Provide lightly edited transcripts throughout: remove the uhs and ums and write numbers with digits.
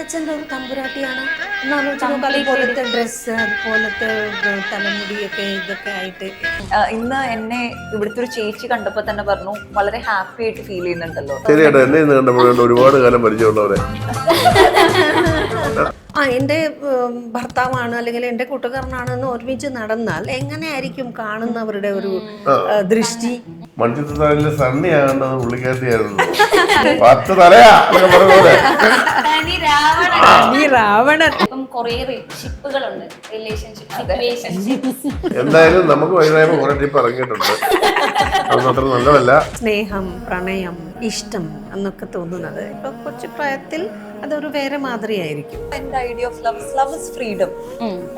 അച്ഛൻ്റെ ഒരു തമ്പുരാട്ടിയാണ്. അതുപോലത്തെ ഡ്രസ്സ്, അതുപോലത്തെ തലമുടിയൊക്കെ ഇതൊക്കെ ആയിട്ട്. ഇന്ന് എന്നെ ഇവിടുത്തെ ഒരു ചേച്ചി കണ്ടപ്പോ തന്നെ പറഞ്ഞു വളരെ ഹാപ്പി ആയിട്ട് ഫീൽ ചെയ്യുന്നുണ്ടല്ലോ. ശരിയാട്ടോ, എന്നെ ഇന്ന് കണ്ടപ്പോഴുണ്ട് ഒരുപാട് കാലം പരിചയമുള്ളവരെ. എൻ്റെ ഭർത്താവാണ് അല്ലെങ്കിൽ എൻ്റെ കൂട്ടുകാരനാണെന്ന് ഒരുമിച്ച് നടന്നാൽ എങ്ങനെയായിരിക്കും കാണുന്നവരുടെ ഒരു ദൃഷ്ടി? മൺചിത്രത്താഴിലെ സണ്ണിയാകേണ്ടത് പുള്ളിക്കാരിയായിരുന്നു. 10 തലയാ എന്നൊക്കെ പറഞ്ഞ പോലെ. എന്തായാലും നമുക്ക് വൈകുന്നേരം കുറെ ട്രിപ്പ് ഇറങ്ങിയിട്ടുണ്ട്. അതൊന്നും അത്ര നല്ലതല്ല. സ്നേഹം, പ്രണയം, ഇഷ്ടം എന്നൊക്കെ തോന്നുന്നത് ഇപ്പൊ കൊച്ചു പ്രായത്തിൽ അതൊരു വേറെ മാതിരിയായിരിക്കും. എന്റെ idea of love is freedom.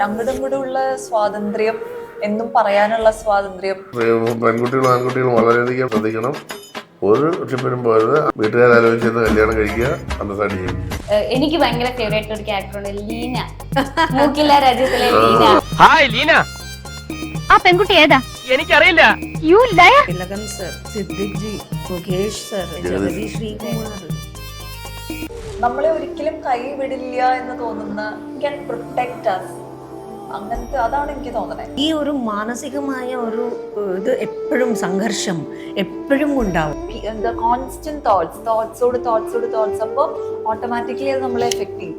അങ്ങോട്ടും ഇങ്ങോട്ടും ഉള്ള സ്വാതന്ത്ര്യം, എന്നും പറയാനുള്ള സ്വാതന്ത്ര്യം. പെൺകുട്ടികളും ആൺകുട്ടികളും വളരെയധികം ശ്രദ്ധിക്കണം. ഒരു ട്രിപ്പിനും പോയത് വീട്ടുകാരാലോചിച്ചെന്ന് കല്യാണം കഴിക്കുക, അന്തസ്സായിട്ട് ചെയ്യും. എനിക്ക് ഭയങ്കര ഫേവറേറ്റ് ഒരു ക്യാരക്ടറുണ്ട്, ലീന. മൂക്കില്ല രാജ്യത്തിലെ ലീന. ഹായ് ലീന. ആ പെൺകുട്ടി ഏതാ? എനിക്കറിയില്ല. Thilakan sir, Siddique G, Mukesh sir, Jagathy Sreekumar. നമ്മളെ ഒരിക്കലും കൈവിടില്ല എന്ന് തോന്നുന്ന, ക്യാൻ പ്രൊട്ടക്ട് അസ്, അങ്ങനത്തെ അതാണ് എനിക്ക് തോന്നുന്നത്. ഈ ഒരു മാനസികമായ ഒരു ഇത് എപ്പോഴും സംഘർഷം എപ്പോഴും ഉണ്ടാവും. Constant thoughts. അപ്പോൾ ഓട്ടോമാറ്റിക്കലി അത് നമ്മളെ എഫക്ട് ചെയ്യും.